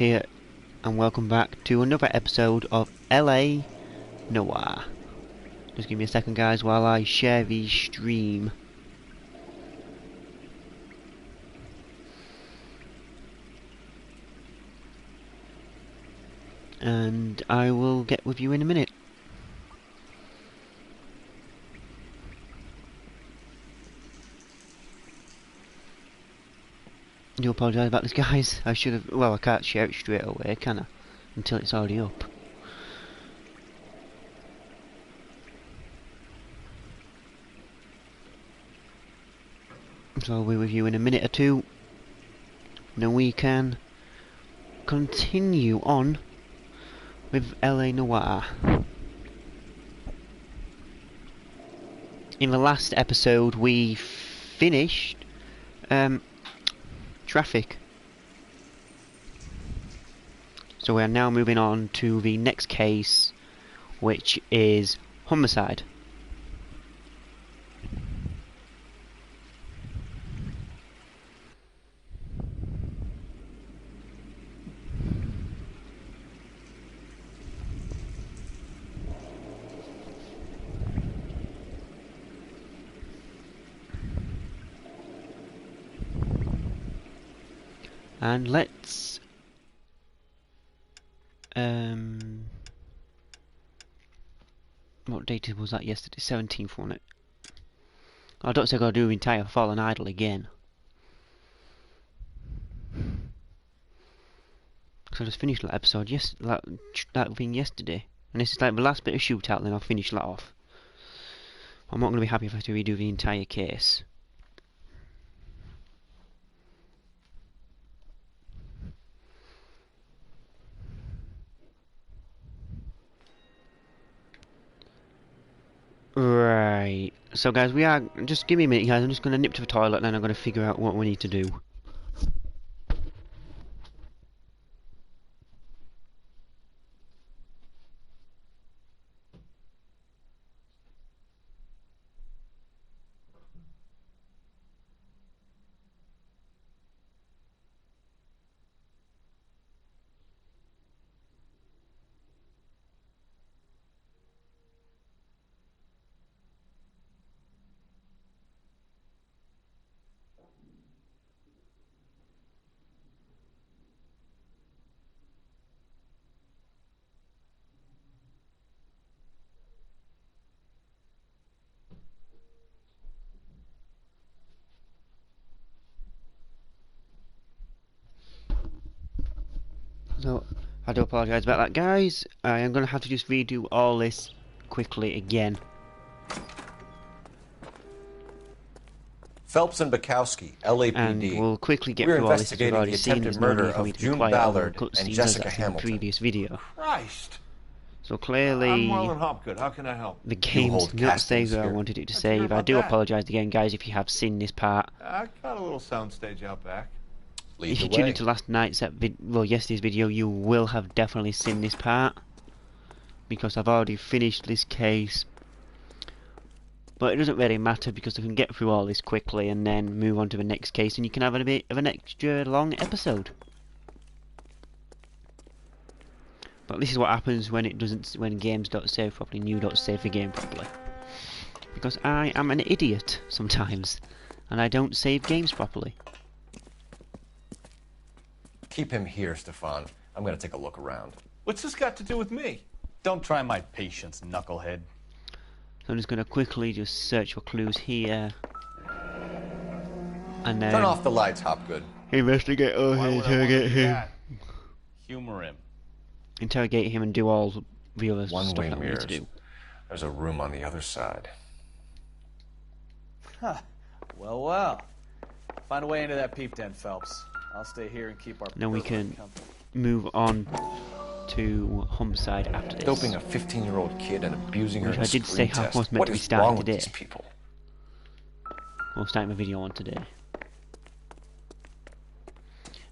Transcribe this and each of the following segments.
here, and welcome back to another episode of LA Noire. Just give me a second, guys, while I share the stream. And I will get with you in a minute. I do apologise about this, guys. I should have. Well, I can't share it straight away, can I? Until it's already up. So I'll be with you in a minute or two. Then we can continue on with LA Noire. In the last episode, we finished traffic. So we are now moving on to the next case, which is homicide. And let's what date was that yesterday? 17th, wasn't it? I don't think I'll do the entire Fallen Idol again. Because I just finished that episode that thing yesterday. And this is like the last bit of shootout, and then I'll finish that off. I'm not going to be happy if I have to redo the entire case. Right, so guys, just give me a minute, guys. I'm just going to nip to the toilet and then I'm going to figure out what we need to do. So, I do apologise about that, guys. I am going to have to just redo all this quickly again. Phelps and Bukowski, LAPD. And we'll quickly get We're through all this as we've investigating already the seen. There's attempted no murder need for me of to be June quiet over the Ballard cutscenes and as Jessica that's in the Hamilton. previous video. Christ! So clearly, I'm well and Hopgood. How can I help? the game's hold not castings saved where I here. wanted it to Let's hear save. I about do that. apologise again, guys, if you have seen this part. I got a little soundstage out back. Lead If the you tuned way. into last night's yesterday's video, you will have definitely seen this part, because I've already finished this case. But it doesn't really matter, because I can get through all this quickly and then move on to the next case, and you can have a bit of an extra long episode. But this is what happens when games don't save properly and you don't save the game properly. Because I am an idiot sometimes, and I don't save games properly. Keep him here, Stefan. I'm going to take a look around. What's this got to do with me? Don't try my patience, knucklehead. So I'm just going to quickly just search for clues here. And then Turn off the lights, Hopgood. investigate, Why would I wanna interrogate do him. that? Humor him. Interrogate him and do all the other stuff One-way that we need mirrors. to do. There's a room on the other side. Huh. Well, well. Find a way into that peep den, Phelps. I'll stay here and keep our Then we pervert can company. move on to homicide after this. Doping a 15-year-old kid and abusing her Which in a I did screen say I test. was meant What to be is starting wrong with today. these people? We'll start my video on today.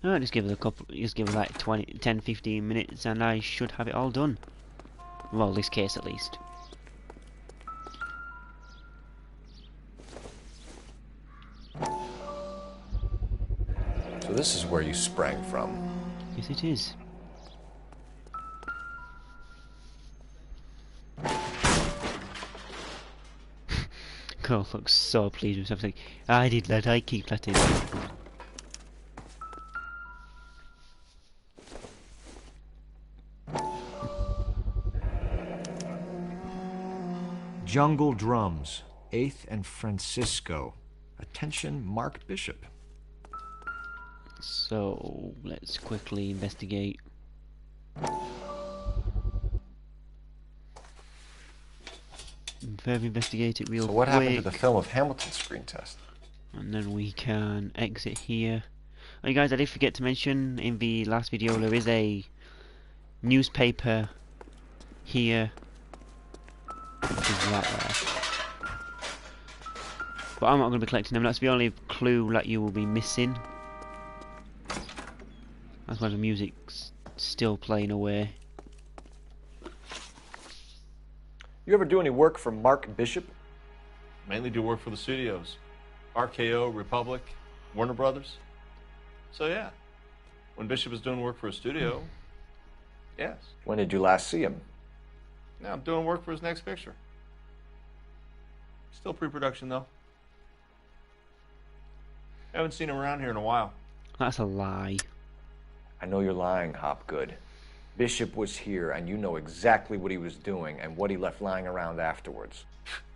Alright, just give it like 10-15 minutes and I should have it all done. Well, this case at least. So this is where you sprang from. Yes, it is. Cole looks so pleased with himself. Like, I did that, I keep that in. Jungle Drums, 8th and Francisco. Attention, Mark Bishop. So, let's quickly investigate. Further investigate it real So quick. what happened to the film of Hamilton screen test? And then we can exit here. Oh, you guys, I did forget to mention in the last video there is a newspaper here. Which is that there. But I'm not going to be collecting them. That's the only clue that you will be missing. That's why the music's still playing away. You ever do any work for Mark Bishop? Mainly do work for the studios. RKO, Republic, Warner Brothers. So yeah, when Bishop is doing work for a studio, yes. When did you last see him? Now I'm doing work for his next picture. Still pre-production though. Haven't seen him around here in a while. That's a lie. I know you're lying, Hopgood. Bishop was here, and you know exactly what he was doing and what he left lying around afterwards.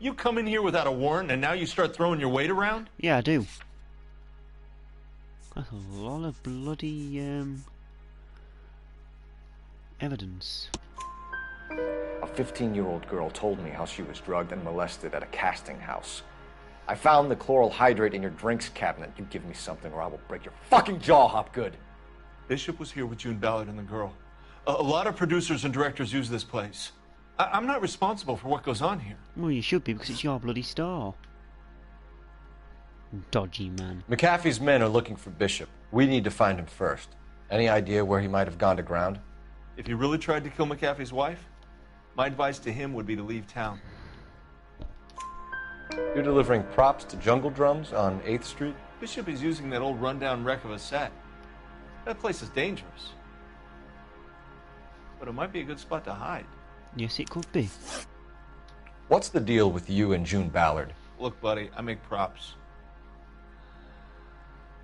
You come in here without a warrant, and now you start throwing your weight around? Yeah, I do. That's a lot of bloody evidence. A 15-year-old girl told me how she was drugged and molested at a casting house. I found the chloral hydrate in your drinks cabinet. You give me something or I will break your fucking jaw, Hopgood. Bishop was here with June Ballard and the girl. A lot of producers and directors use this place. I'm not responsible for what goes on here. Well, you should be, because it's your bloody store. Dodgy man. McAfee's men are looking for Bishop. We need to find him first. Any idea where he might have gone to ground? If he really tried to kill McAfee's wife, my advice to him would be to leave town. You're delivering props to Jungle Drums on 8th Street? Bishop is using that old rundown wreck of a set. That place is dangerous. But it might be a good spot to hide. Yes, it could be. What's the deal with you and June Ballard? Look, buddy, I make props.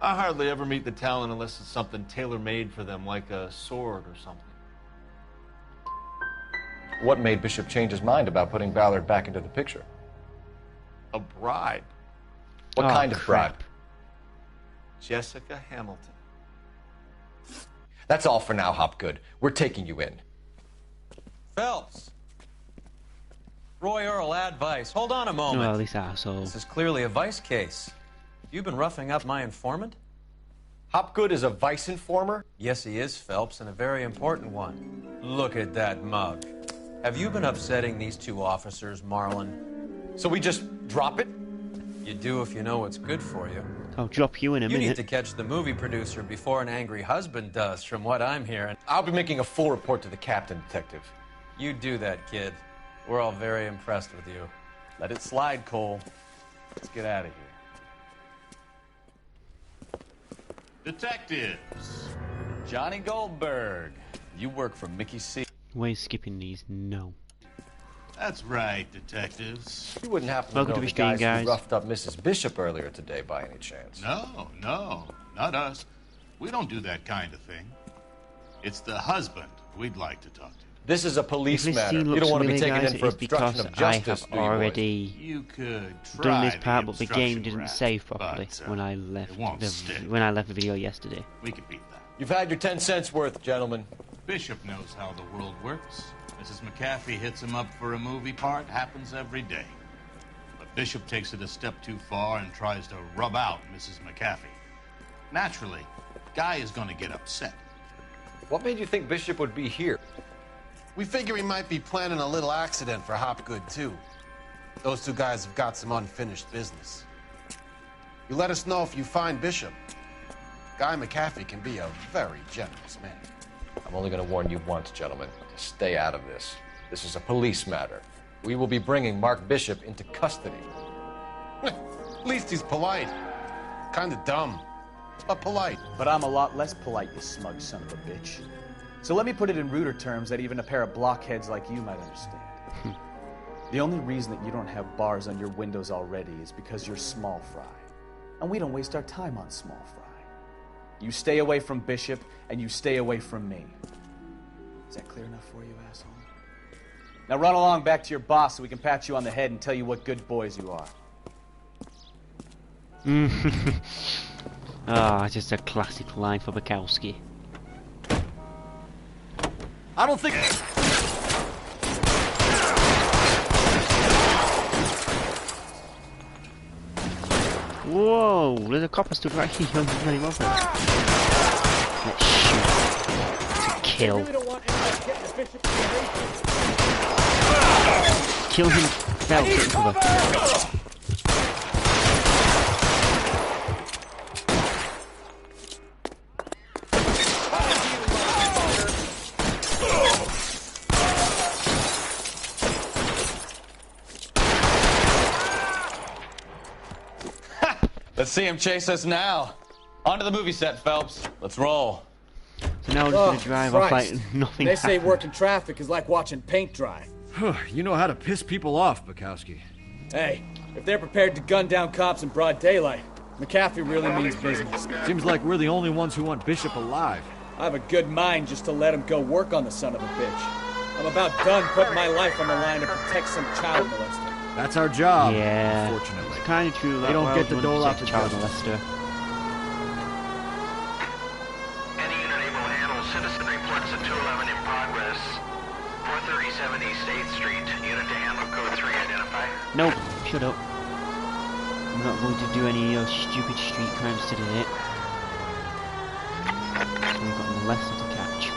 I hardly ever meet the talent unless it's something tailor-made for them, like a sword or something. What made Bishop change his mind about putting Ballard back into the picture? A bribe. What Oh, kind of bribe? crap. Jessica Hamilton. That's all for now, Hopgood. We're taking you in. Phelps. Roy Earl, ad vice. Hold on a moment. Well, this arsehole. This is clearly a vice case. You've been roughing up my informant? Hopgood is a vice informer? Yes, he is, Phelps, and a very important one. Look at that mug. Have you been upsetting these two officers, Marlin? So we just drop it? You do if you know what's good for you. I'll drop you in a You need minute. to catch the movie producer before an angry husband does, from what I'm hearing. I'll be making a full report to the captain, detective. You do that, kid. We're all very impressed with you. Let it slide, Cole. Let's get out of here. Detectives. Johnny Goldberg. You work for Mickey C. Way skipping these. No. That's right, detectives. You wouldn't happen Welcome to to know the the stream, guys guys. who roughed up Mrs. Bishop earlier today by any chance? No, not us. We don't do that kind of thing. It's the husband we'd like to talk to. This is a police If this matter. scene You looks don't want to be familiar, taken guys, in for it's obstruction because of justice, I do have you, boys? already You could try done this the part, but the game obstruction didn't rap, save properly but, when I it left won't stick. when I left the video yesterday. We could beat that. You've had your 10 cents worth, gentlemen. Bishop knows how the world works. Mrs. McAfee hits him up for a movie part. Happens every day. But Bishop takes it a step too far and tries to rub out Mrs. McAfee. Naturally, Guy is going to get upset. What made you think Bishop would be here? We figure he might be planning a little accident for Hopgood, too. Those two guys have got some unfinished business. You let us know if you find Bishop. Guy McAfee can be a very generous man. I'm only going to warn you once, gentlemen. Stay out of this. This is a police matter. We will be bringing Mark Bishop into custody. At least he's polite. Kinda dumb. but polite. But I'm a lot less polite, you smug son of a bitch. So let me put it in ruder terms that even a pair of blockheads like you might understand. The only reason that you don't have bars on your windows already is because you're small fry. And we don't waste our time on small fry. You stay away from Bishop, and you stay away from me. Is that clear enough for you, asshole? Now run along back to your boss so we can pat you on the head and tell you what good boys you are. Ah, just a classic line for Bukowski. I don't think... Whoa, there's a copper stood right here. Let's shoot. To kill. Kill him. Now, get in cover. Let's see him chase us now. On to the movie set, Phelps. Let's roll. So now we're just gonna drive off like nothing They say happened. working traffic is like watching paint dry. You know how to piss people off, Bukowski. Hey, if they're prepared to gun down cops in broad daylight, McAfee really means business. Seems like we're the only ones who want Bishop alive. I have a good mind just to let him go work on the son of a bitch. I'm about done putting my life on the line to protect some child molester. That's our job, Yeah, unfortunately. it's kind of true. They don't get to dole out the child justice. molester. Any unit able to handle citizen reports at 211 in progress. 437 East 8th Street. Unit to handle code 3 identify. Nope, shut up. I'm not going to do any stupid street crimes today. So we've got molester to catch.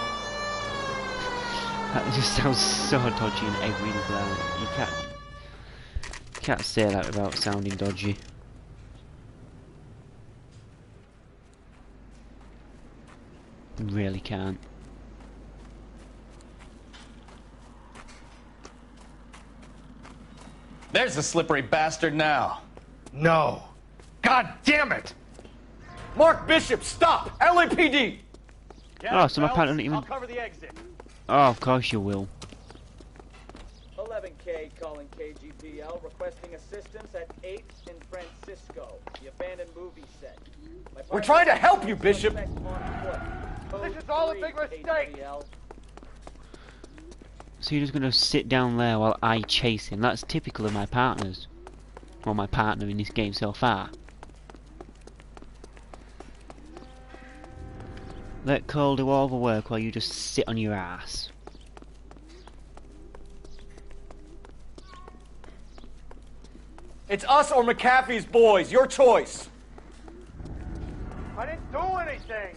That just sounds so dodgy in every level. You can't say that without sounding dodgy. You really can't. There's the slippery bastard now. No. God damn it! Mark Bishop, stop! LAPD! Oh, so my partner didn't even... I'll cover the exit. Oh, of course you will. 11K calling KGPL, requesting assistance at 8th and Francisco, the abandoned movie set. We're trying to help you, Bishop! This is all a big mistake! So you're just gonna sit down there while I chase him. That's typical of my partners. Well, my partner in this game so far. Let Cole do all the work while you just sit on your ass. It's us or McAfee's boys, your choice! I didn't do anything!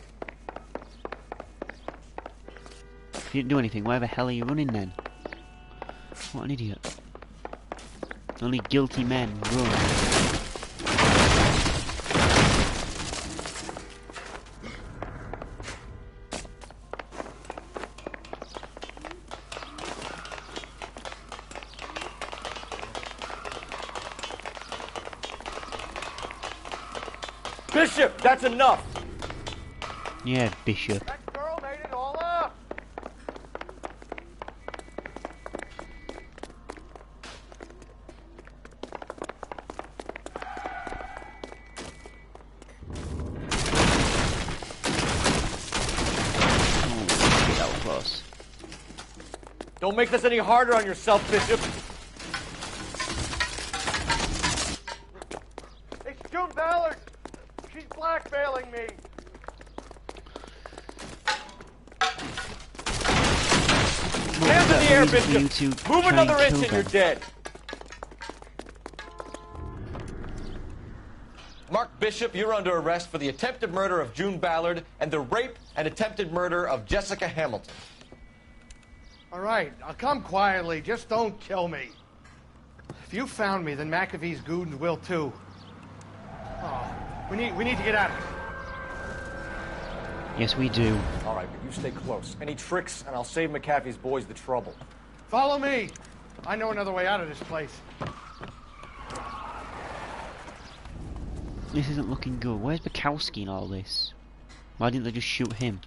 If you didn't do anything, why the hell are you running then? What an idiot. Only guilty men run. Bishop, that's enough! Yeah, Bishop. That girl made it all up! Oh, shit, that was close. Don't make this any harder on yourself, Bishop. It's June Ballard! She's blackmailing me! Hands in the air, reason for you Bishop! to Move try another and inch kill and you're them. dead! Mark Bishop, you're under arrest for the attempted murder of June Ballard and the rape and attempted murder of Jessica Hamilton. All right, I'll come quietly. Just don't kill me. If you found me, then McAfee's goons will too. Oh, we need to get out of here. Yes, we do. All right, but you stay close. Any tricks, and I'll save McAfee's boys the trouble. Follow me. I know another way out of this place. This isn't looking good. Where's Bukowski in all this? Why didn't they just shoot him?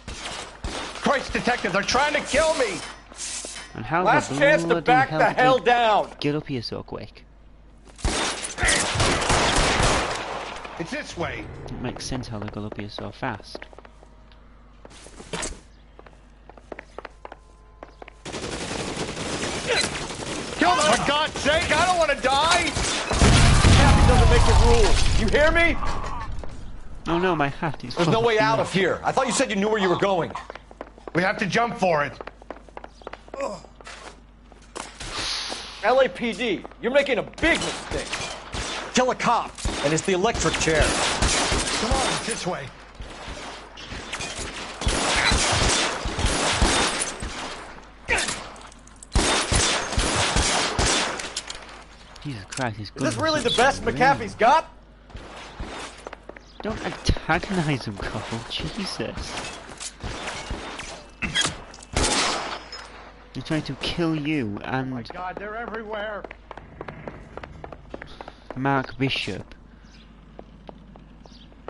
Christ, detective, they're trying to kill me! And how Last the chance to bloody back hell the did hell they down! get up here so quick? It's this way. It makes sense how they got up here so fast. Kill them, for God's sake! I don't want to die! Captain doesn't make the rules. You hear me? Oh no, my hat is There's no way fucking out off. of here. I thought you said you knew where you were going. We have to jump for it. LAPD, you're making a big mistake. Kill a cop, and it's the electric chair. Come on, it's this way. Jesus Christ, Is this this gun really is the best really- McAfee's got? Don't antagonize him, Cole. Jesus. They're trying to kill you and God, they're everywhere. Mark Bishop.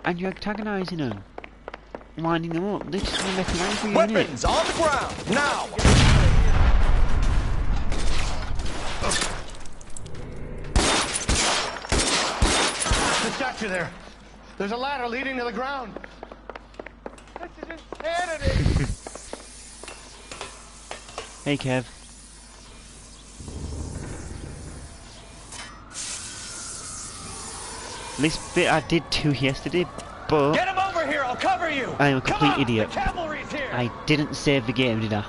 And you're antagonizing them. Winding them up. They're just gonna make an angry innit? Weapons on the ground, now! The statue there. There's a ladder leading to the ground. This is insanity! Hey, Kev. This bit I did too yesterday, but Get him over here, I'll cover you! I am a Come complete on, idiot. The cavalry's here! I didn't save the game, did I?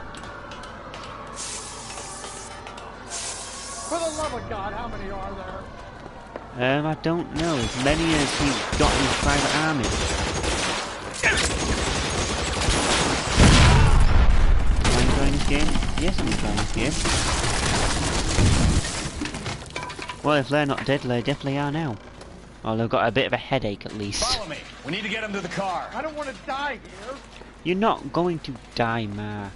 For the love of God, how many are there? I don't know. As many as he's got in his private army. Am I enjoying this game? Yes, I'm enjoying this game. Well, if they're not dead, they definitely are now. Well, they've got a bit of a headache at least. Follow me. We need to get him to the car. I don't want to die here. You're not going to die, Mark.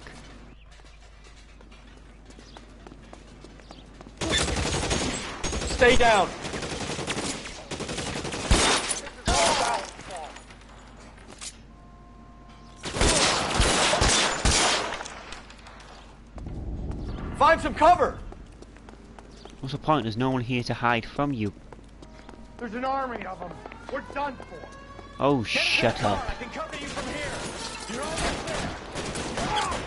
Stay down. Find some cover. What's the point? There's no one here to hide from you. There's an army of them. We're done for. Oh, shut up. I can cover you from here. You're almost there.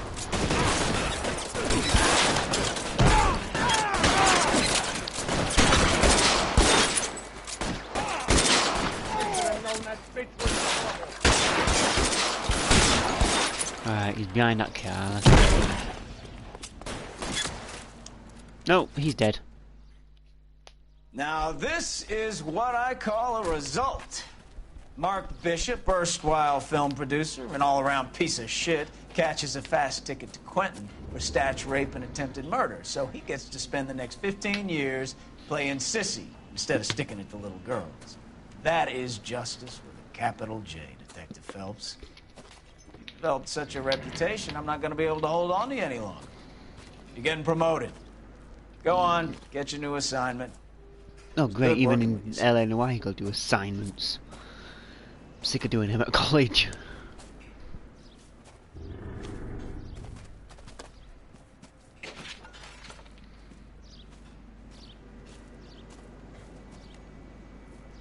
Alright, he's behind that car. Let's go. No, he's dead. Now, this is what I call a result. Mark Bishop, erstwhile film producer and all-around piece of shit, catches a fast ticket to Quentin for statch rape and attempted murder. So he gets to spend the next 15 years playing sissy instead of sticking it to little girls. That is justice with a capital J, Detective Phelps. You developed such a reputation, I'm not going to be able to hold on to you any longer. You're getting promoted. Go on, get your new assignment. Oh great, Good even working in with you. LA Noire you got to do assignments. I'm sick of doing him at college.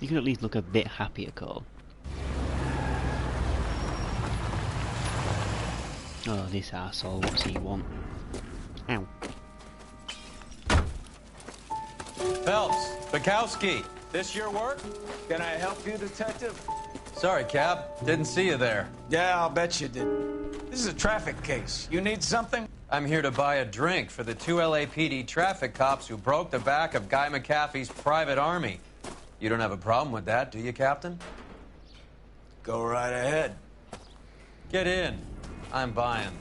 You can at least look a bit happier, Cole. Oh, this arsehole, what's he want? Ow. Phelps, Bukowski. This your work? Can I help you, Detective? Sorry, Cap. Didn't see you there. Yeah, I'll bet you did. This is a traffic case. You need something? I'm here to buy a drink for the 2 LAPD traffic cops who broke the back of Guy McAfee's private army. You don't have a problem with that, do you, Captain? Go right ahead. Get in. I'm buying.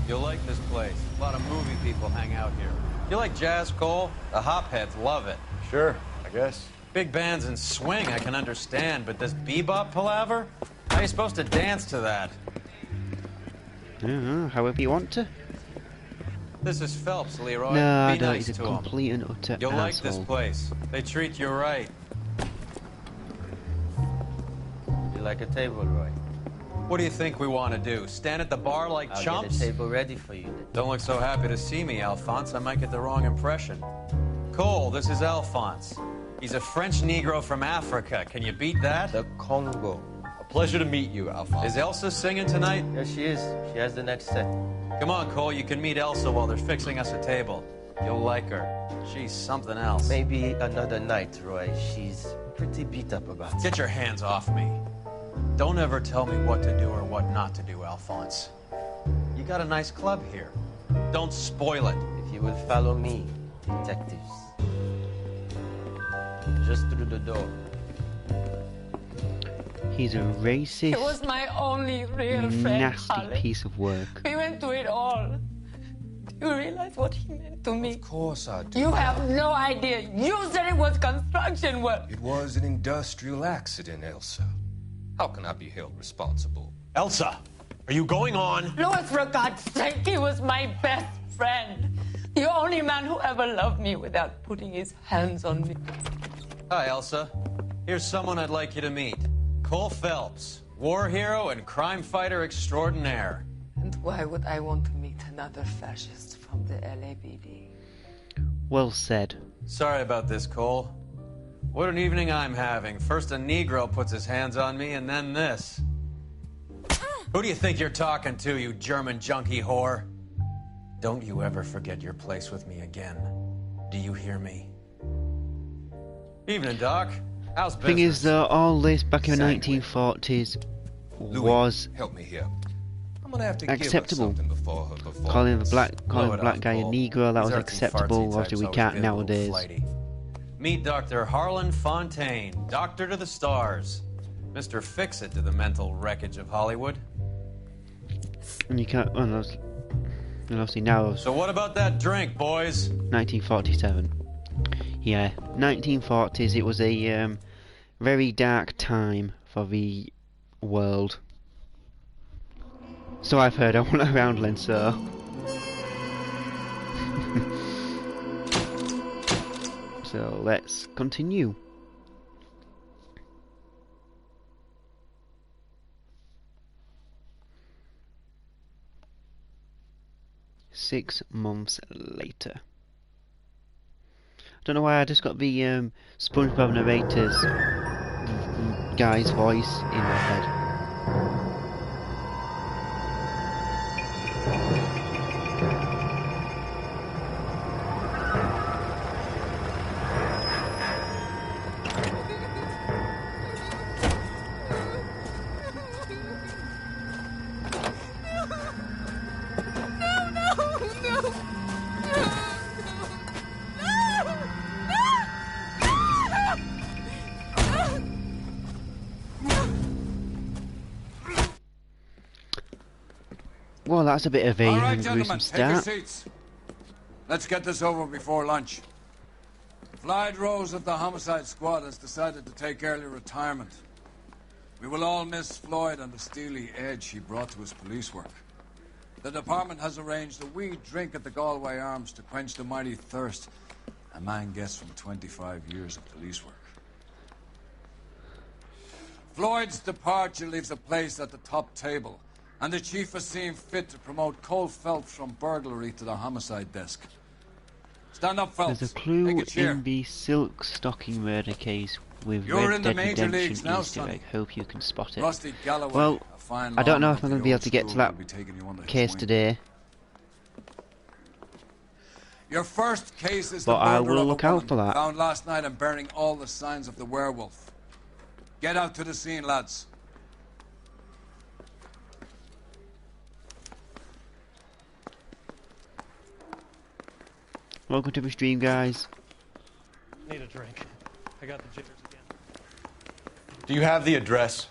You'll like this place. A lot of movie people hang out here. You like jazz, Cole? The hopheads love it. Sure, I guess. Big bands and swing I can understand, but this bebop palaver? How are you supposed to dance to that? However you want to. This is Phelps, Leroy. No, Be nice he's a to him. complete and utter You'll like this asshole. place. They treat you right. You like a table, Roy? What do you think we want to do? Stand at the bar like I'll chumps? get a table ready for you. Don't look so happy to see me, Alphonse. I might get the wrong impression. Cole, this is Alphonse. He's a French Negro from Africa. Can you beat that? The Congo. A pleasure to meet you, Alphonse. Is Elsa singing tonight? Yes, she is. She has the next set. Come on, Cole. You can meet Elsa while they're fixing us a table. You'll like her. She's something else. Maybe another night, Roy. She's pretty beat up about it. Get your hands off me. Don't ever tell me what to do or what not to do, Alphonse. You got a nice club here. Don't spoil it. If you will follow me, detectives. Just through the door. He's a racist, He was my only real friend, nasty Harley. piece of work. We went through it all. Do you realize what he meant to me? Of course I do. You have no idea. You said it was construction work. It was an industrial accident, Elsa. How can I be held responsible? Elsa, are you going on? Louis, for God's sake, he was my best friend. The only man who ever loved me without putting his hands on me. Hi, Elsa. Here's someone I'd like you to meet. Cole Phelps, war hero and crime fighter extraordinaire. And why would I want to meet another fascist from the LAPD? Well said. Sorry about this, Cole. What an evening I'm having. First a Negro puts his hands on me, and then this. Who do you think you're talking to, you German junkie whore? Don't you ever forget your place with me again. Do you hear me? Evening, Doc. How's business? Thing is, though, all this back in the 1940s was Help me here. I'm gonna have to acceptable. give her something before her performance. Calling the black guy a Cole. Negro, that These was artsy-fartsy acceptable. types Obviously, we always can't been a little nowadays. flighty. Meet Dr. Harlan Fontaine, doctor to the stars. Mr. Fix-It to the mental wreckage of Hollywood. And you can't. Well, and obviously now, So what about that drink, boys? 1947. Yeah, 1940s. It was a very dark time for the world. So I've heard. I went around Len, so. So let's continue. Six months later. I don't know why I just got the SpongeBob narrator's guy's voice in my head. Well, that's a bit of a All right, gruesome gentlemen, take your start. seats. Let's get this over before lunch. Floyd Rose of the Homicide Squad has decided to take early retirement. We will all miss Floyd and the steely edge he brought to his police work. The department has arranged a wee drink at the Galway Arms to quench the mighty thirst a man gets from 25 years of police work. Floyd's departure leaves a place at the top table, and the chief has seen fit to promote Cole Phelps from burglary to the homicide desk. Stand up, Phelps. There's a clue Take a chair. in the silk stocking murder case with You're Red in the Dead major Redemption leagues now, Easter sonny. egg. Hope you can spot it. Rusty Galloway, Well, a fine I don't know lawman if of I'm going the to be able old to get to school, that will be taking you under his case wing. today, Your first case is but the I murder will of a look out woman for that. found last night and bearing all the signs of the werewolf. Get out to the scene, lads. Welcome to the stream, guys. Need a drink. I got the jitters again. Do you have the address?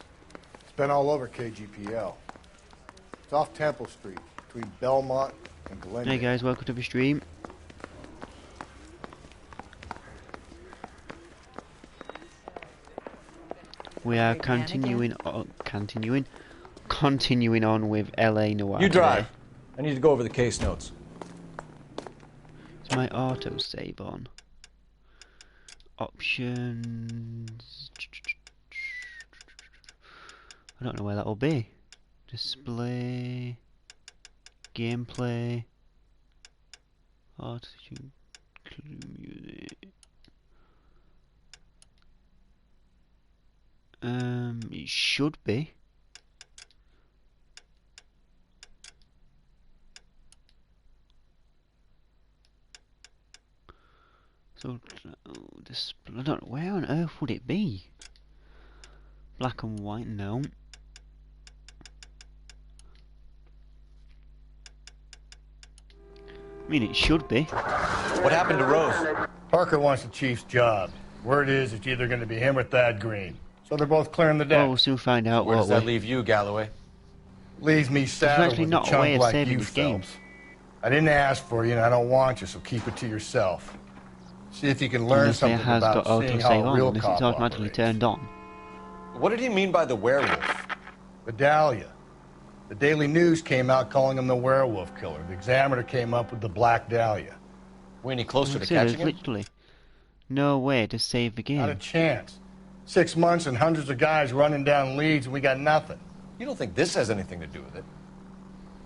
It's been all over KGPL. It's off Temple Street, between Belmont and Glendale. Hey guys, welcome to the stream. We are continuing on with LA Noire. You drive. I need to go over the case notes. Is my auto save on? Options. I don't know where that'll be. Display. Gameplay. Auto music. It should be. So, display. I don't know, where on earth would it be? Black and white, no. I mean, it should be. What happened to Rose? Parker wants the chief's job. Word is it's either going to be him or Thad Green. So they're both clearing the deck. Well, we'll soon find out. Where does that leave you, Galloway? Leaves me saddled actually with not a a chunk way of like saving you, this game. Phelps. I didn't ask for you, and I don't want you, so keep it to yourself. See if you can learn Unless it something has about got seeing autosave how a on, real unless cop it's automatically operates. turned on. What did he mean by the werewolf? Vidalia. The Daily News came out calling him the werewolf killer. The Examiner came up with the Black Dahlia. We any closer to There's catching him? literally no way to save the game. Not a chance. 6 months and hundreds of guys running down leads, and we got nothing. You don't think this has anything to do with it?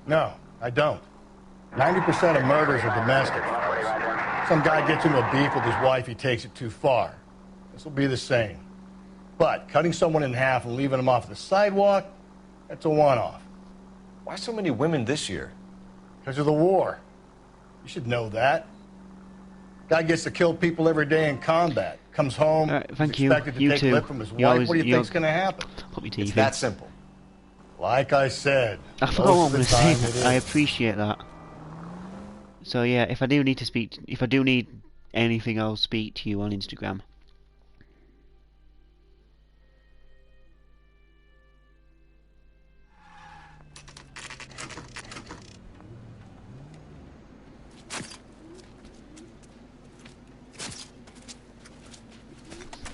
No, I don't. 90% of murders are domestic. Some guy gets into a beef with his wife, he takes it too far. This will be the same. But cutting someone in half and leaving them off the sidewalk, that's a one-off. Why so many women this year? Because of the war. You should know that. Guy gets to kill people every day in combat. Comes home, thank is you. expected to You take too. lip from his You wife. always- What do you you think's going to happen? Put me teeth It's that simple. Like I said, I most forgot what I'm of the going to say. time it I is. appreciate that. So yeah, if I do need to speak, if I do need anything, I'll speak to you on Instagram.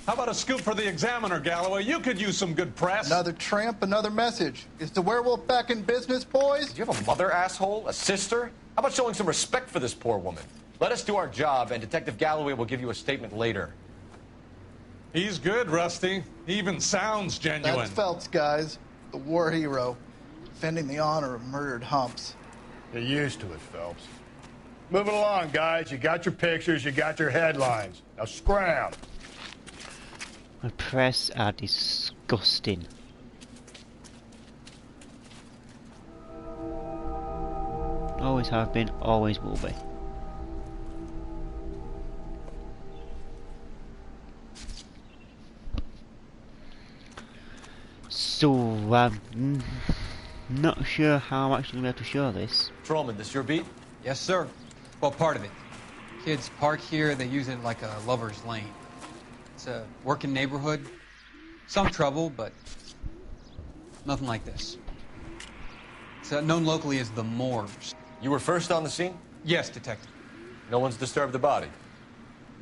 How about a scoop for the Examiner, Galloway? You could use some good press. Another tramp, another message. Is the werewolf back in business, boys? Do you have a mother, asshole? A sister? How about showing some respect for this poor woman? Let us do our job, and Detective Galloway will give you a statement later. He's good, Rusty. He even sounds genuine. That's Phelps, guys. The war hero. Defending the honor of murdered humps. Get used to it, Phelps. Moving along, guys. You got your pictures, you got your headlines. Now scram. The press are disgusting. Always have been, always will be. So, I'm not sure how I'm actually going to be able to show this. Trollman, this your beat? Yes, sir. Well, part of it. Kids park here, they use it like a lover's lane. It's a working neighborhood. Some trouble, but nothing like this. It's known locally as the Moors. You were first on the scene? Yes, Detective. No one's disturbed the body?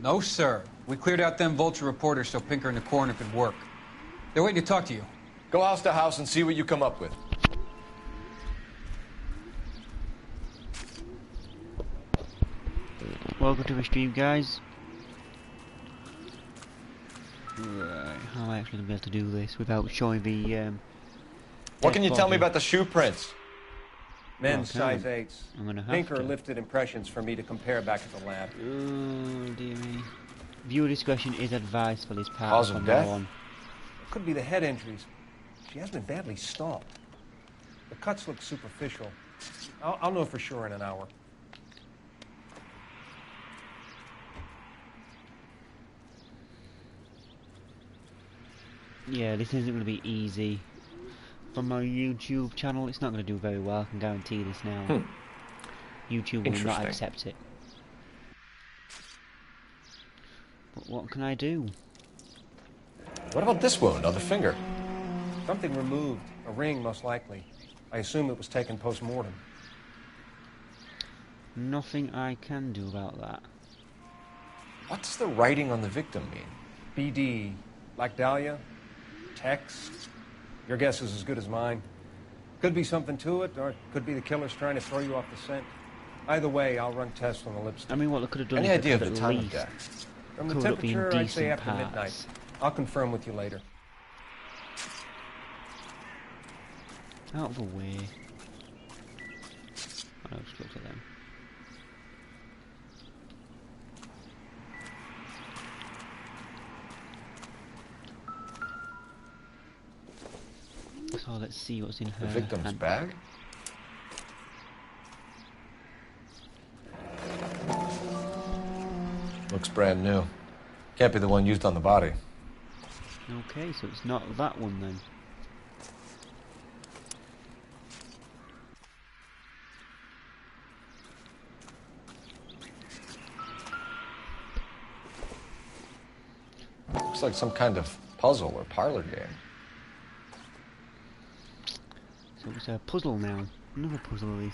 No, sir. We cleared out them vulture reporters so Pinker and the coroner could work. They're waiting to talk to you. Go house to house and see what you come up with. Welcome to the stream, guys. Right, how am I actually going to be able to do this without showing the, What can you tell me body? about the shoe prints? Men's Okay. size 8s. I'm gonna have Pinker to. lifted impressions for me to compare back at the lab. Oh, dear me. Viewer discretion is advised for this part Cause from of now death? on. Could be the head injuries. She has been badly stomped. The cuts look superficial. I'll know for sure in an hour. Yeah, this isn't going to be easy. For my YouTube channel, it's not going to do very well, I can guarantee this now. YouTube will not Interesting. accept it. But what can I do? What about this wound on the finger? Something removed. A ring, most likely. I assume it was taken post-mortem. Nothing I can do about that. What does the writing on the victim mean? BD. Like Dahlia? texts. Your guess is as good as mine. Could be something to it, or it could be the killers trying to throw you off the scent. Either way, I'll run tests on the lipstick. I mean, what they could have done Any is idea of they the could time at of least death? From the covered up being temperature, I'd say decent after midnight. parts. I'll confirm with you later. Out of the way. I'll just look at them. So let's see what's in her The victim's hand. bag? Looks brand new. Can't be the one used on the body. Okay, so it's not that one then. Looks like some kind of puzzle or parlor game. So it's a puzzle now. Another puzzle is.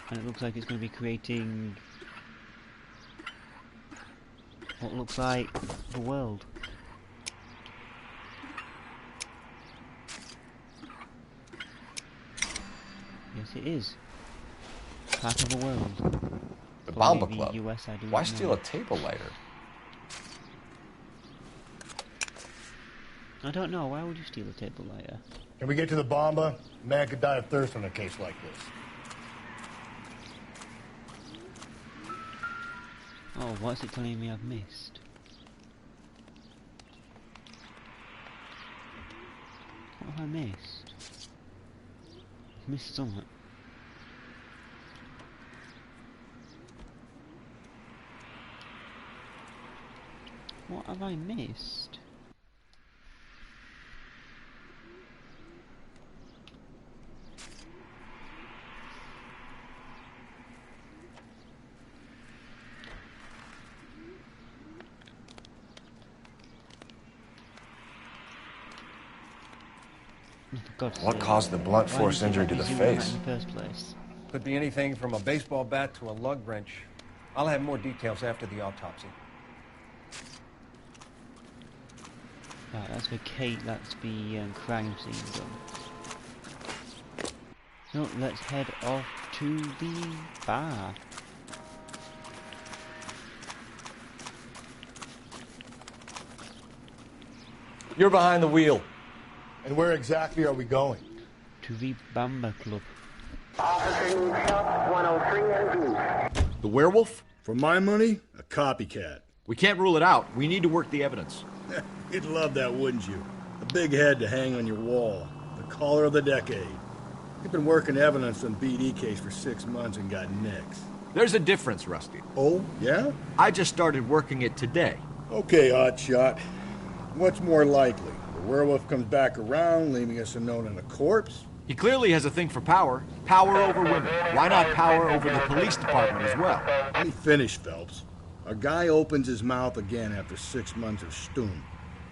And it looks like it's going to be creating what looks like the world. Yes, it is. Part of the world. The Probably Bomba Club. US, I do Why not steal know. a table lighter? I don't know. Why would you steal a table lighter? Can we get to the Bomba? A man could die of thirst on a case like this. Oh, what's it telling me I've missed? What have I missed? I've missed something. What have I missed? What caused the blunt force injury to the face? In the first place. Could be anything from a baseball bat to a lug wrench. I'll have more details after the autopsy. Right, that's the that's the crime scene done. So let's head off to the bar. You're behind the wheel. And where exactly are we going? To the Bamba Club. The werewolf? For my money, a copycat. We can't rule it out. We need to work the evidence. You'd love that, wouldn't you? A big head to hang on your wall. The caller of the decade. You've been working evidence on BD case for 6 months and got nicks. There's a difference, Rusty. Oh, yeah? I just started working it today. Okay, hotshot. What's more likely? The werewolf comes back around, leaving us a note on a corpse? He clearly has a thing for power. Power over women. Why not power over the police department as well? Let me finish, Phelps. A guy opens his mouth again after 6 months of stum.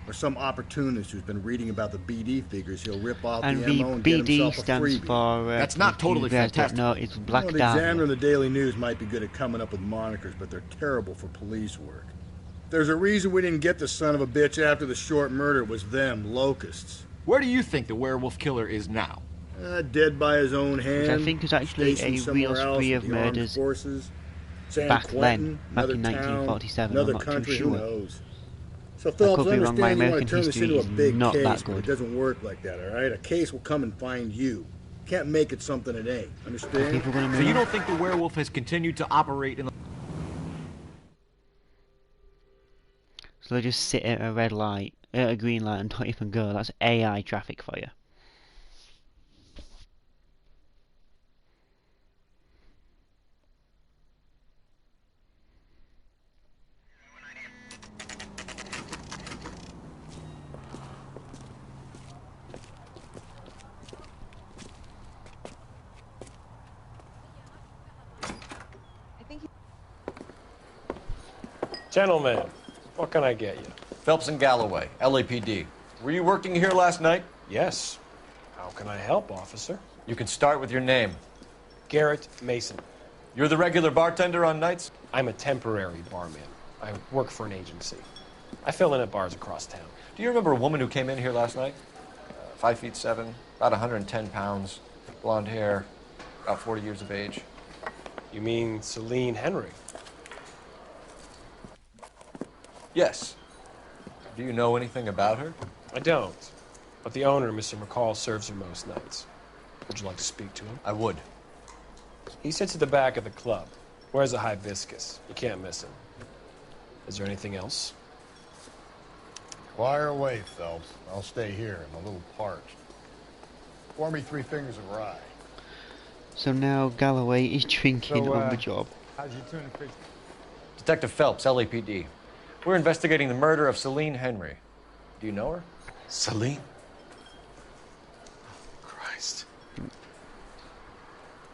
Or some opportunist who's been reading about the BD figures he'll rip off And the the ammo and get BD himself a stands freebie. for... That's not totally fantastic. No, it's Black The Dahlia. Examiner and the Daily News might be good at coming up with monikers, but they're terrible for police work. There's a reason we didn't get the son of a bitch after the short murder. It was them, locusts. Where do you think the werewolf killer is now? Dead by his own hand. Which I think is actually stationed a real somewhere else spree with of the armed murders forces. San back Quentin, then, back another in town, 1947. another I'm not country, too who sure. knows? So I Phelps, could I be wrong. My understand you want American to turn this history into a is big not case, that but it good. doesn't work like that, all right? A case will come and find you. Can't make it something it ain't. Understand? So you don't think the werewolf has continued to operate in the... So they just sit at a red light, at a green light, and don't even go. That's AI traffic for you. Gentlemen, what can I get you? Phelps and Galloway, LAPD. Were you working here last night? Yes. How can I help, officer? You can start with your name. Garrett Mason. You're the regular bartender on nights? I'm a temporary barman. I work for an agency. I fill in at bars across town. Do you remember a woman who came in here last night? 5'7", about 110 pounds, blonde hair, about 40 years of age. You mean Celine Henry? Yes. Do you know anything about her? I don't. But the owner, Mr. McCall, serves her most nights. Would you like to speak to him? I would. He sits at the back of the club. Wears a hibiscus. You can't miss him. Is there anything else? Fire away, Phelps. I'll stay here. I'm a little parched. Pour me 3 fingers of rye. So now Galloway is drinking on the job. How's your tuna fish? Detective Phelps, LAPD. We're investigating the murder of Celine Henry. Do you know her? Celine? Christ.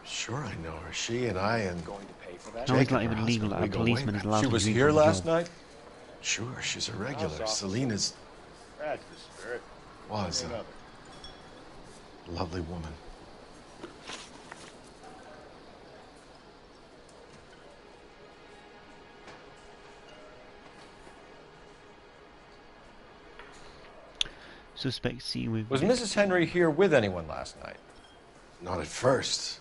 Sure I know her. She and I and going to pay for that. No, it's not even legal that a policeman is allowed to She was drink here on the last job. night? Sure, she's a regular. Celine is... That's the spirit. was a lovely woman. Suspect seen with... Was Mrs. Henry here with anyone last night? Not at first.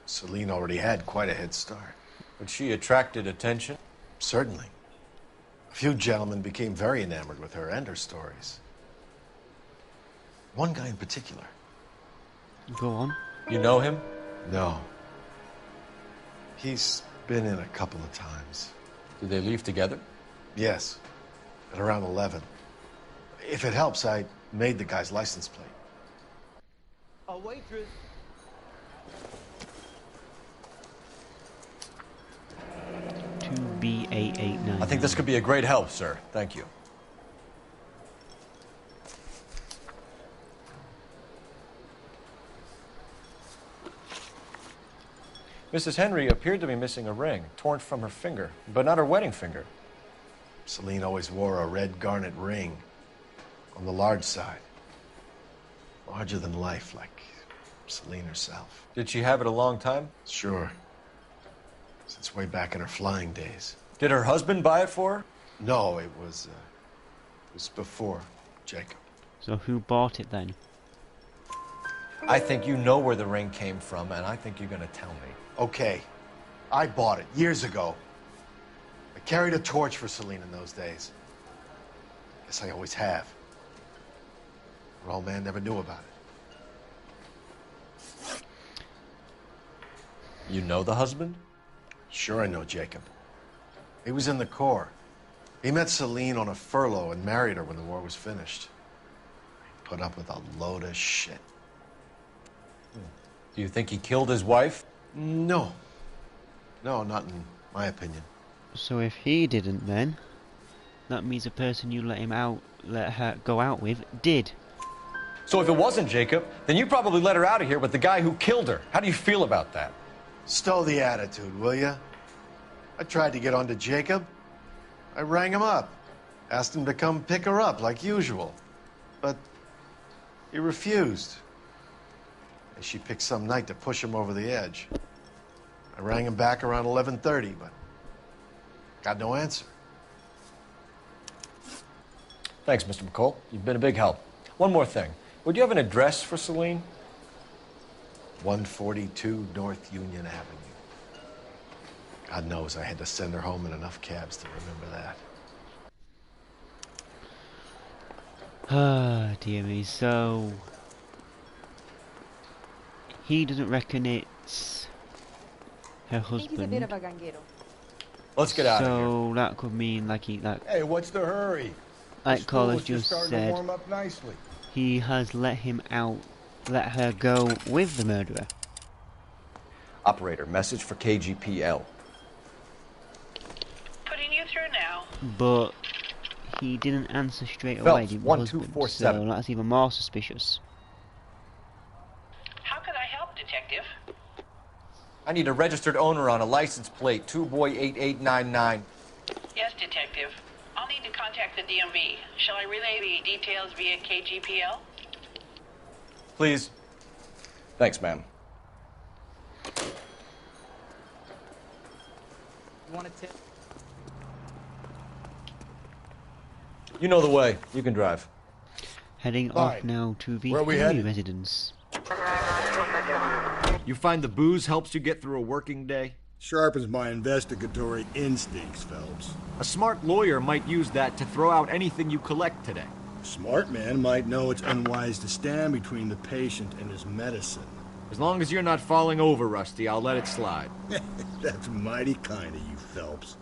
Celine already had quite a head start. But she attracted attention? Certainly. A few gentlemen became very enamored with her and her stories. One guy in particular. Go on. You know him? No. He's been in a couple of times. Did they leave together? Yes. At around 11. If it helps, I made the guy's license plate. A waitress. B889. I think this could be a great help, sir. Thank you. Mrs. Henry appeared to be missing a ring, torn from her finger, but not her wedding finger. Celine always wore a red garnet ring on the large side. Larger than life, like Celine herself. Did she have it a long time? Sure. Since way back in her flying days. Did her husband buy it for her? No, it was before Jacob. So who bought it then? I think you know where the ring came from, and I think you're going to tell me. Okay. I bought it years ago. I carried a torch for Celine in those days. Guess I always have. Her old man never knew about it. You know the husband? Sure I know Jacob. He was in the Corps. He met Celine on a furlough and married her when the war was finished. He put up with a load of shit. Do you think he killed his wife? No. No, not in my opinion. So if he didn't then, that means the person you let her go out with, did. So if it wasn't Jacob, then you probably let her out of here with the guy who killed her. How do you feel about that? Stow the attitude, will ya? I tried to get on to Jacob. I rang him up. Asked him to come pick her up like usual. But he refused. And she picked some night to push him over the edge. I rang him back around 11:30, but got no answer. Thanks, Mr. McCall. You've been a big help. One more thing. Would you have an address for Celine? 142 North Union Avenue. God knows I had to send her home in enough cabs to remember that. Ah, dear me. So he doesn't reckon it's her husband. Let's get out of here. So that could mean Hey, what's the hurry? Like The Carlos school was just starting said, to warm up nicely. he has let her go with the murderer. Operator, message for KGPL. Putting you through now. But he didn't answer straight Phelps, away, did the husband, 1247. so that's even more suspicious. How can I help, Detective? I need a registered owner on a license plate, 2boy8899. Yes, Detective. I'll need to contact the DMV. Shall I relay the details via KGPL? Please. Thanks, ma'am. You want a tip? You know the way. You can drive. Heading off now to the Where are we Henry headed? residence. You find the booze helps you get through a working day? Sharpens my investigatory instincts, Phelps. A smart lawyer might use that to throw out anything you collect today. A smart man might know it's unwise to stand between the patient and his medicine. As long as you're not falling over, Rusty, I'll let it slide. That's mighty kind of you, Phelps.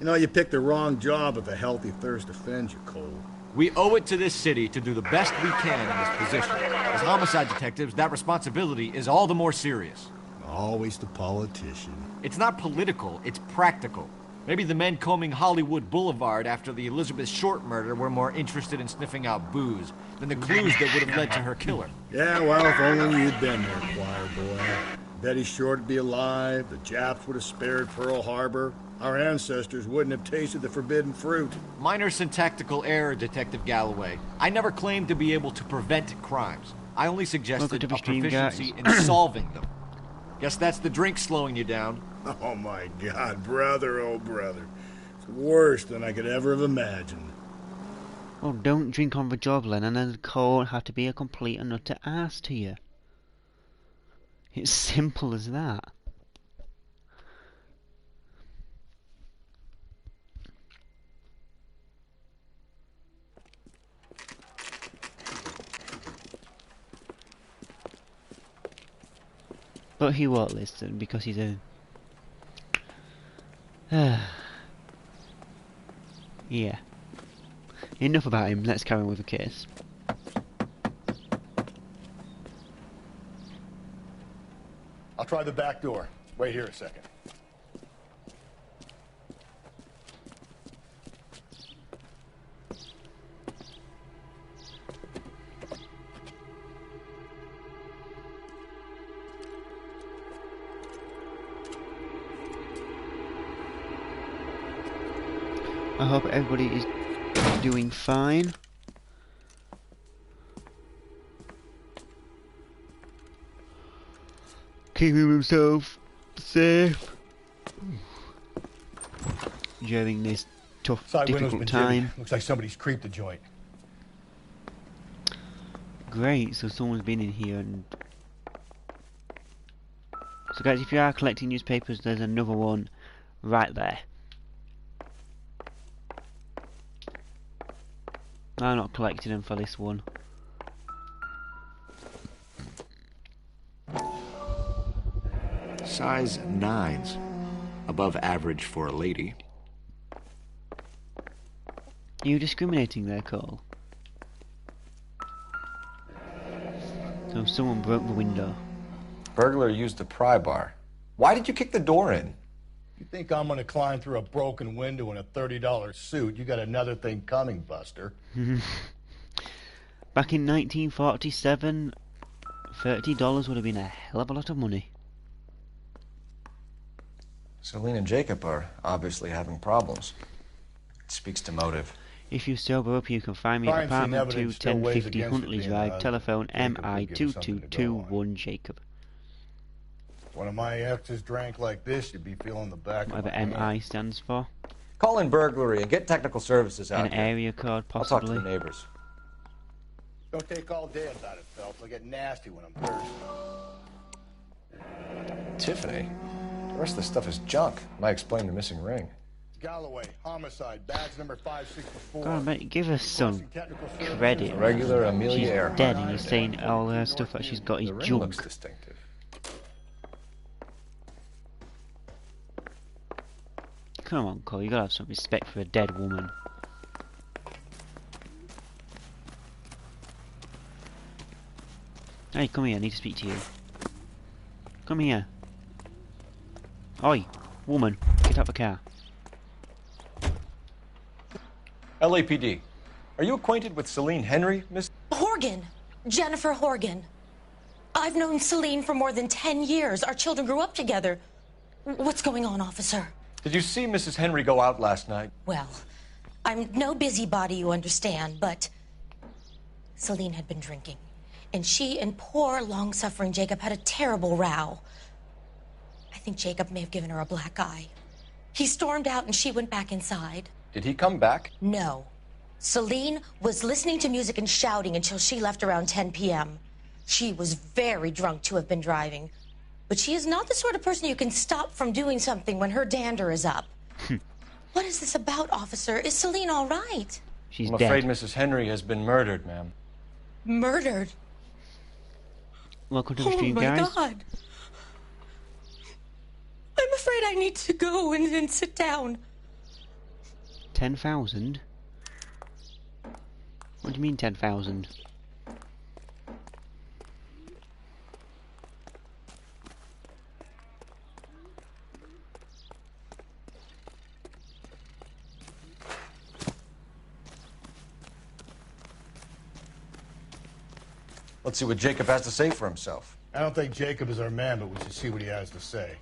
You know, you picked the wrong job if a healthy thirst offends you, Cole. We owe it to this city to do the best we can in this position. As homicide detectives, that responsibility is all the more serious. Always the politician. It's not political, it's practical. Maybe the men combing Hollywood Boulevard after the Elizabeth Short murder were more interested in sniffing out booze than the clues that would have led to her killer. Yeah, well, if only you'd been there, choir boy. Betty Short would be alive, the Japs would have spared Pearl Harbor, our ancestors wouldn't have tasted the forbidden fruit. Minor syntactical error, Detective Galloway. I never claimed to be able to prevent crimes. I only suggested a proficiency in solving them. Guess that's the drink slowing you down. Oh my God, brother, oh brother. It's worse than I could ever have imagined. Oh, don't drink on the job, Lennon, and the call have to be a complete and utter ass to you. It's simple as that. But he won't listen because he's a... yeah. Enough about him, let's carry on with the case. I'll try the back door. Wait here a second. I hope everybody is doing fine. Keeping themselves safe during this tough, Side window's difficult been time. jimmy. Looks like somebody's creeped the joint. Great, so someone's been in here and... So guys, if you are collecting newspapers, there's another one right there. I'm not collecting them for this one. Size 9s. Above average for a lady. Are you discriminating there, Cole? So someone broke the window. Burglar used a pry bar. Why did you kick the door in? You think I'm gonna climb through a broken window in a $30 suit? You got another thing coming, Buster. Back in 1947, $30 would have been a hell of a lot of money. Celine and Jacob are obviously having problems. It speaks to motive. If you sober up, you can find me at Crime scene apartment 2, evidence still weighs 1050 against it Huntley being Drive, a telephone Jacob could give us something to go on. MI2221 Jacob. One of my exes drank like this, you'd be feeling the back Whatever of my MI stands for. Call in burglary and get technical services out An here. area code, I'll talk to possibly. the neighbors. Don't take all day about it, Phelps. I get nasty when I'm thirsty. Tiffany? The rest of the stuff is junk. Might explain the missing ring. Galloway, homicide, badge number 564. God, mate, give us some credit. Regular Amelia She's Earhart. dead and you're saying all her stuff that she's got is The ring junk. looks distinctive. Come on, Cole, you gotta have some respect for a dead woman. Hey, come here, I need to speak to you. Come here. Oi, woman, get out the car. LAPD. Are you acquainted with Celine Henry, Miss? Horgan. Jennifer Horgan. I've known Celine for more than 10 years. Our children grew up together. What's going on, officer? Did you see Mrs. Henry go out last night? Well, I'm no busybody, you understand, but Celine had been drinking. And she and poor, long-suffering Jacob had a terrible row. I think Jacob may have given her a black eye. He stormed out and she went back inside. Did he come back? No. Celine was listening to music and shouting until she left around 10 p.m. She was very drunk to have been driving. But she is not the sort of person you can stop from doing something when her dander is up. What is this about, officer? Is Celine all right? I'm afraid Mrs. Henry has been murdered, ma'am. Murdered? Welcome to the stream, guys. Oh my God. I'm afraid I need to go and sit down. 10,000? What do you mean 10,000? Let's see what Jacob has to say for himself. I don't think Jacob is our man, but we should see what he has to say.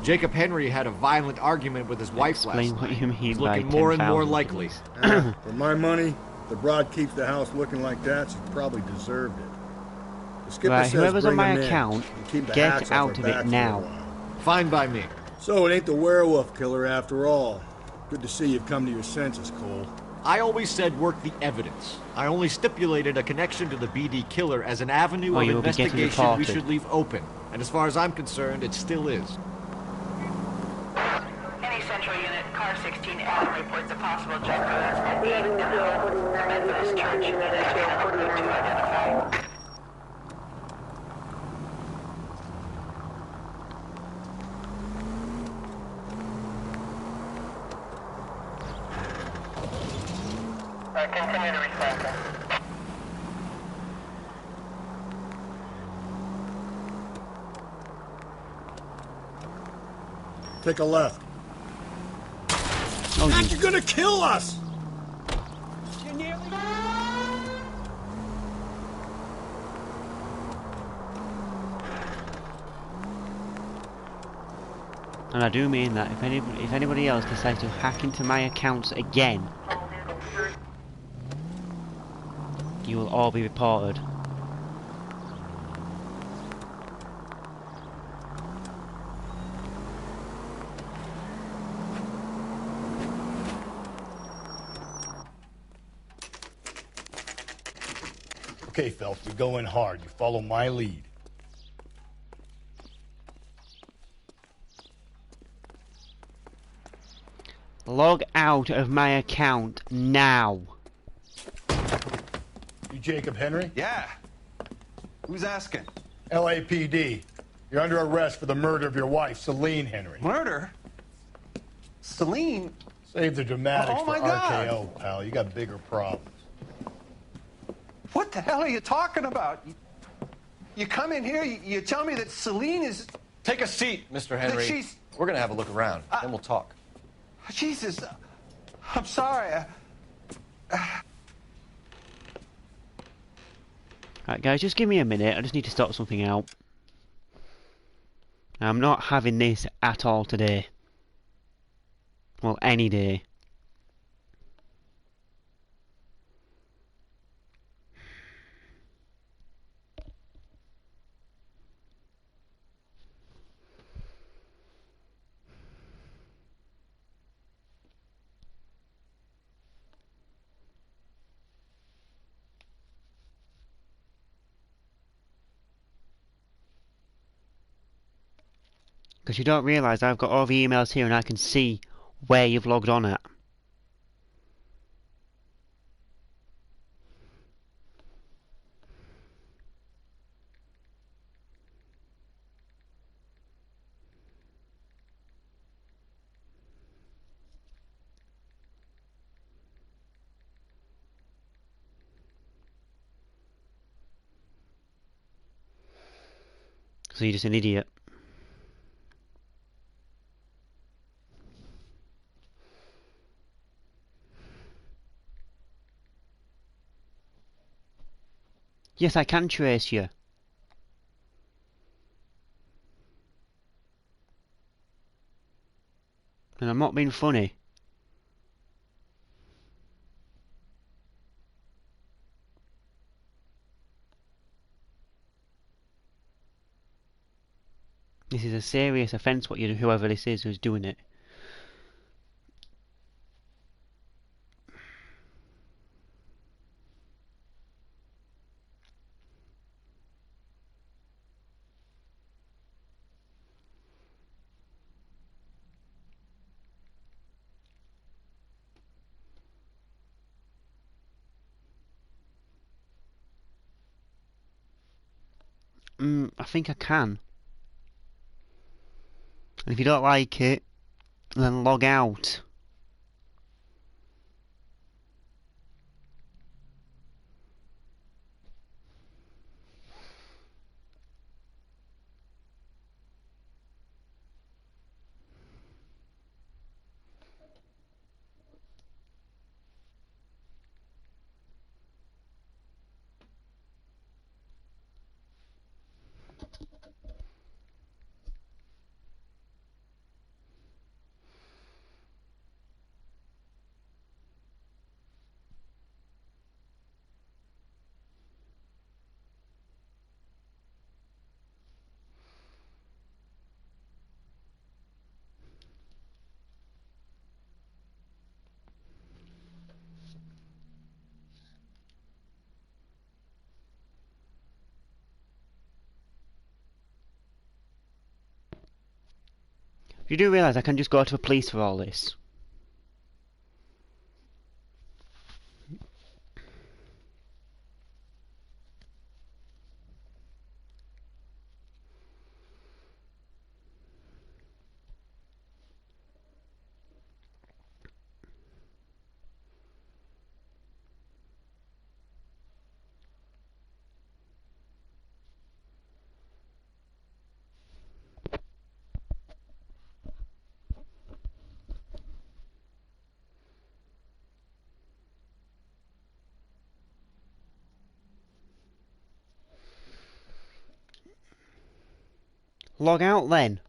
Jacob Henry had a violent argument with his wife last night. Explain what you mean He's by looking more and more 10,000, likely. For my money, the broad keeps the house looking like that, she probably deserved it. The skipper Right, says whoever's on bring my him in account, and keep the get hats off out our of it backs for a now. while. Fine by me. So it ain't the werewolf killer after all. Good to see you've come to your senses, Cole. I always said work the evidence. I only stipulated a connection to the BD killer as an avenue of you will be getting investigation we reported. should leave open. And as far as I'm concerned, it still is. Any central unit, car 16L reports a possible jet crash at 8 Methodist Church. Unit 2 identified. Continue to respond. Take a left. Oh, You're gonna kill us! And I do mean that if anybody else decides to hack into my accounts again, you will all be reported. Okay, Phelps, we go in hard. You follow my lead. Log out of my account now. You Jacob Henry? Yeah. Who's asking? LAPD. You're under arrest for the murder of your wife, Celine Henry. Murder? Celine? Save the dramatics Oh, for my God. RKO, pal. You got bigger problems. What the hell are you talking about? You come in here, you tell me that Celine is... Take a seat, Mr. Henry. she's- We're gonna have a look around, then we'll talk. Jesus, I'm sorry. Right, guys, just give me a minute. I just need to sort something out. I'm not having this at all today. Well, any day. Because you don't realise I've got all the emails here and I can see where you've logged on at. So you're just an idiot. Yes, I can trace you. And I'm not being funny. This is a serious offence, what you, whoever this is who's doing it. I think I can. And if you don't like it, then log out. You do realise I can just go to the police for all this? Log out then.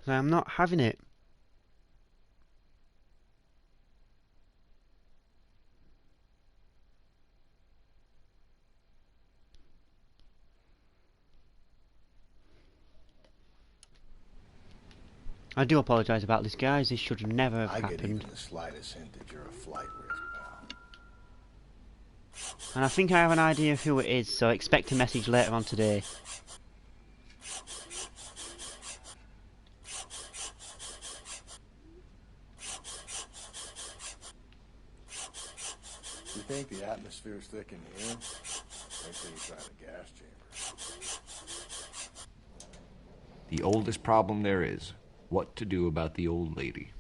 I'm not having it. I do apologise about this, guys. This should never have I get even happened. the slightest hint that you're a flight risk, pal. And I think I have an idea of who it is, so expect a message later on today. You think the atmosphere's thick in here? Wait till you try the gas chamber. The oldest problem there is what to do about the old lady.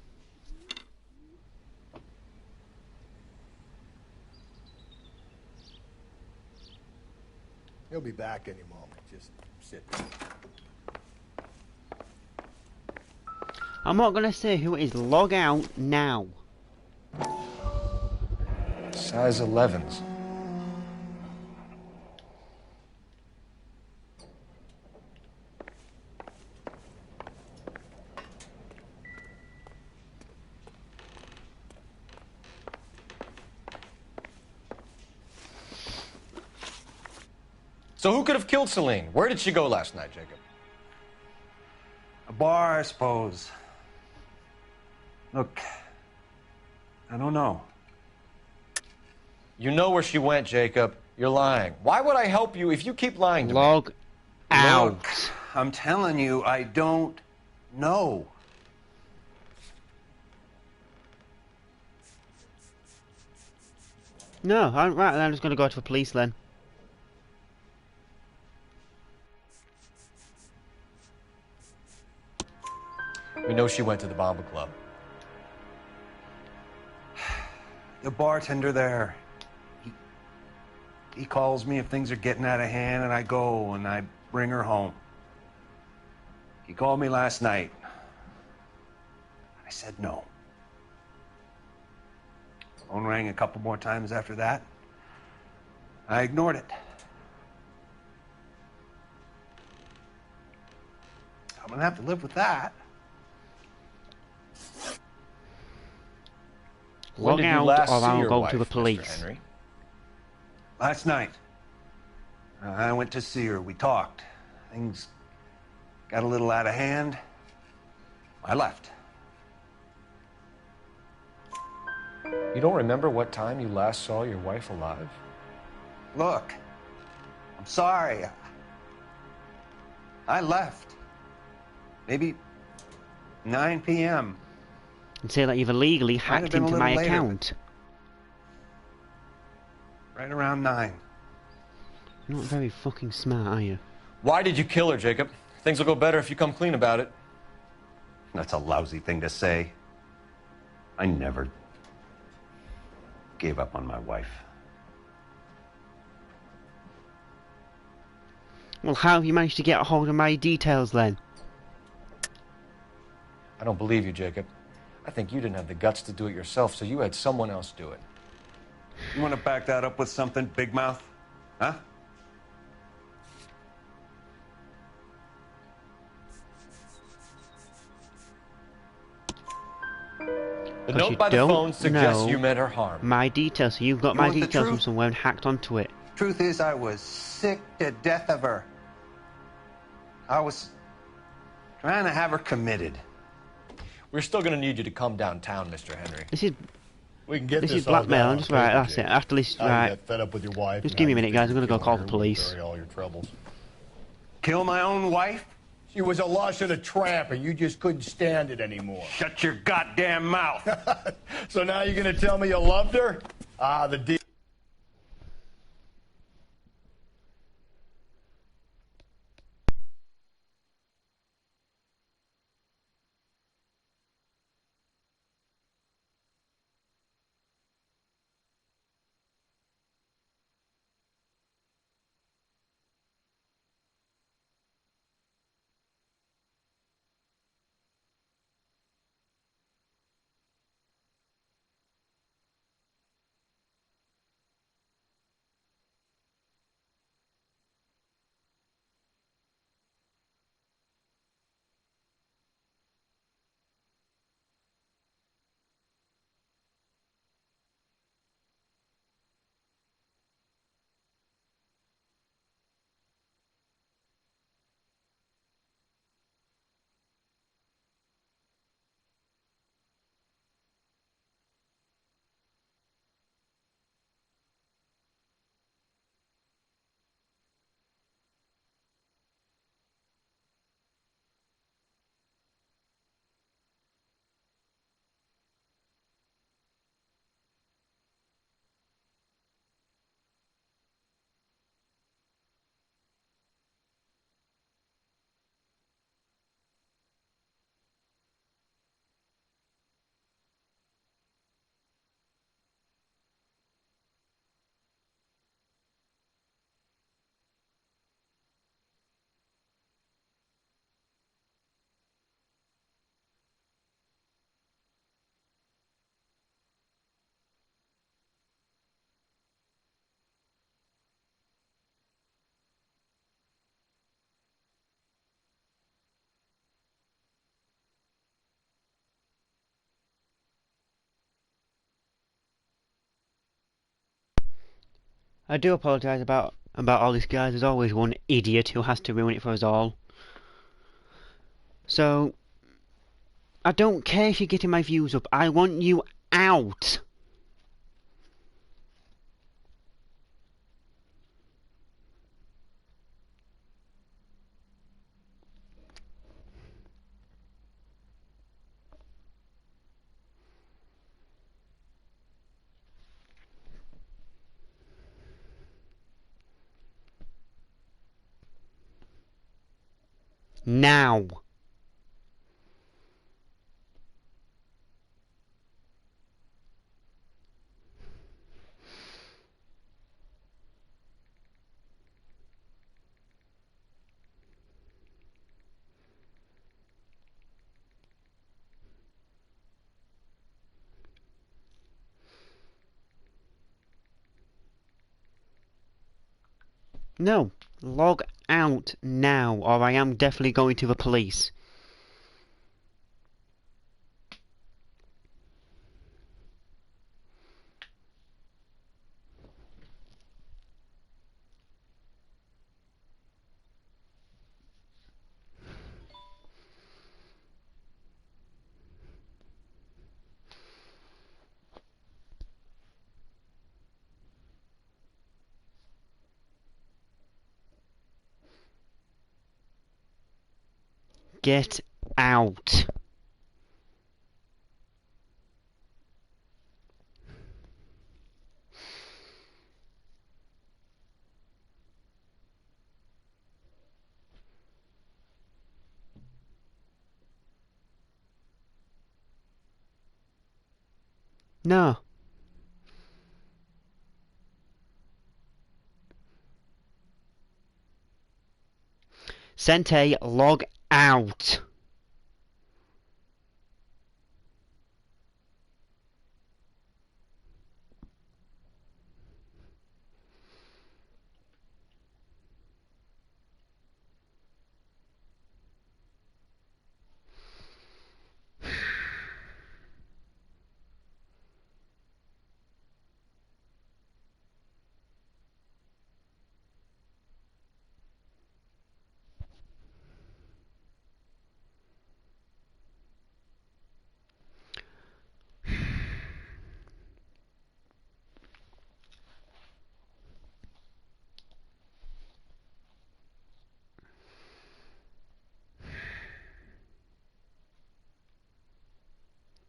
He'll be back any moment. Just sit there. I'm not going to say who it is. Log out now. Size 11s. So who could have killed Celine? Where did she go last night, Jacob? A bar, I suppose. Look, I don't know. You know where she went, Jacob. You're lying. Why would I help you if you keep lying to me? Log out. Look, I'm telling you, I don't know. No, right, I'm just going to go to the police then. We know she went to the Bomba Club. The bartender there, he calls me if things are getting out of hand, and I go and I bring her home. He called me last night. I said no. Phone rang a couple more times after that. I ignored it. I'm gonna have to live with that. When Log did you out last or see I'll your go wife, to the Mr. police. Henry? Last night. I went to see her. We talked. Things got a little out of hand. I left. You don't remember what time you last saw your wife alive? Look, I'm sorry. I left. Maybe 9 p.m. And say that you've illegally Might have hacked been a into my little later, account. Right around 9. You're not very fucking smart, are you? Why did you kill her, Jacob? Things will go better if you come clean about it. That's a lousy thing to say. I never gave up on my wife. Well, how have you managed to get a hold of my details then? I don't believe you, Jacob. I think you didn't have the guts to do it yourself, so you had someone else do it. You want to back that up with something, Big Mouth? Huh? The note by the phone suggests you meant her harm. My details, so you've got my details from somewhere and hacked onto it. Truth is, I was sick to death of her. I was trying to have her committed. We're still going to need you to come downtown, Mr. Henry. This is... We can get this this is blackmail. all I'm down just on right. paper, That's it. Jake. After this, How you right. get fed up with your wife. Just and give me how a you minute, guys. I'm think gonna go you call killed the her, police. bury all your troubles. Kill my own wife? She was a lush and a tramp, and you just couldn't stand it anymore. Shut your goddamn mouth. So now you're gonna tell me you loved her? Ah, the deal. I do apologise about all this, guys. There's always one idiot who has to ruin it for us all. So, I don't care if you're getting my views up. I want you out. Now. No, log out now, or I am definitely going to the police. Get out. No. Sente, log out.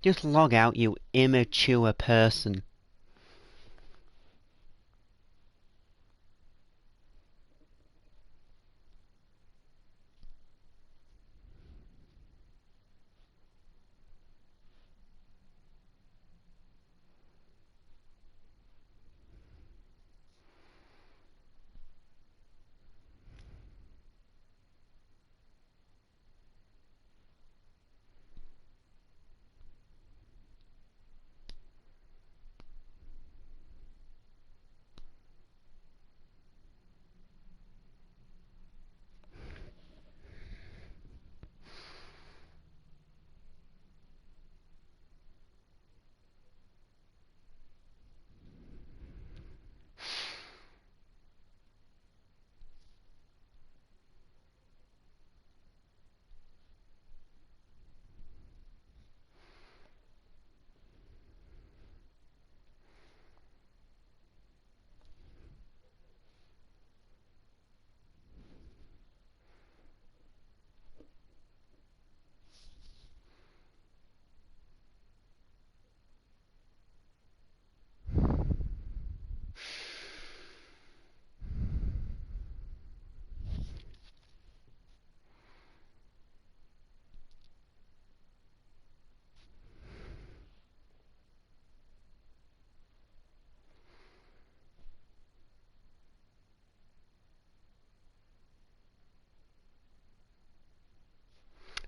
Just log out, you immature person.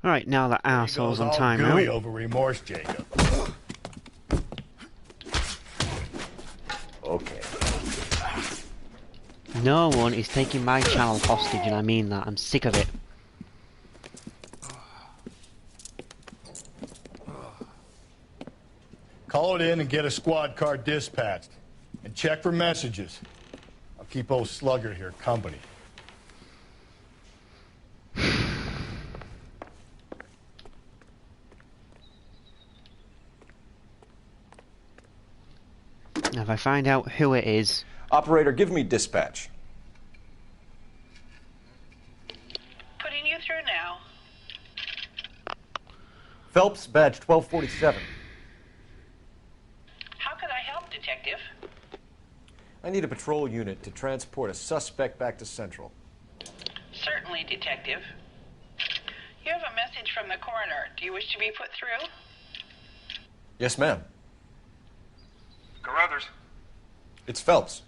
Alright, now that arsehole's on all gooey timeout. over remorse, Jacob. Okay. No one is taking my channel hostage, and I mean that. I'm sick of it. Call it in and get a squad car dispatched. And check for messages. I'll keep old Slugger here company. Now, if I find out who it is... Operator, give me dispatch. Putting you through now. Phelps, badge 1247. How can I help, Detective? I need a patrol unit to transport a suspect back to Central. Certainly, Detective. You have a message from the coroner. Do you wish to be put through? Yes, ma'am. Carruthers, It's Phelps.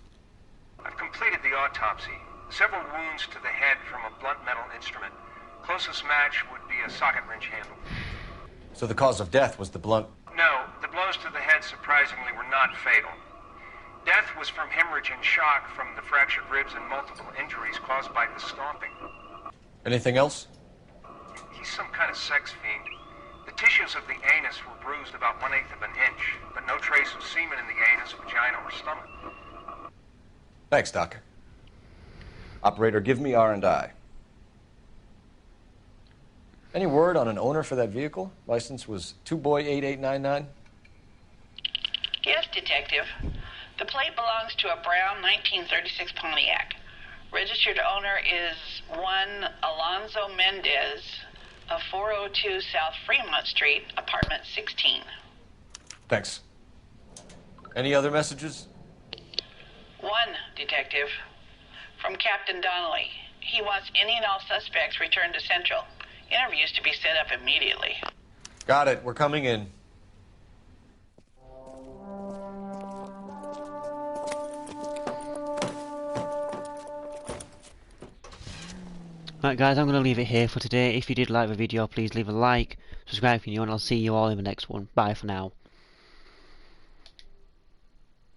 I've completed the autopsy. Several wounds to the head from a blunt metal instrument. Closest match would be a socket wrench handle. So the cause of death was the blunt... No, the blows to the head surprisingly were not fatal. Death was from hemorrhage and shock from the fractured ribs and multiple injuries caused by the stomping. Anything else? He's some kind of sex fiend. The tissues of the anus were bruised about 1/8 of an inch, but no trace of semen in the anus, vagina, or stomach. Thanks, Doc. Operator, give me R&I. Any word on an owner for that vehicle? License was 2boy8899. Yes, Detective. The plate belongs to a brown 1936 Pontiac. Registered owner is one Alonzo Mendez, of 402 South Fremont Street, apartment 16. Thanks. Any other messages? One, Detective. From Captain Donnelly. He wants any and all suspects returned to Central. Interviews to be set up immediately. Got it. We're coming in. Right guys, I'm going to leave it here for today. If you did like the video, please leave a like, subscribe if you're new, and I'll see you all in the next one. Bye for now.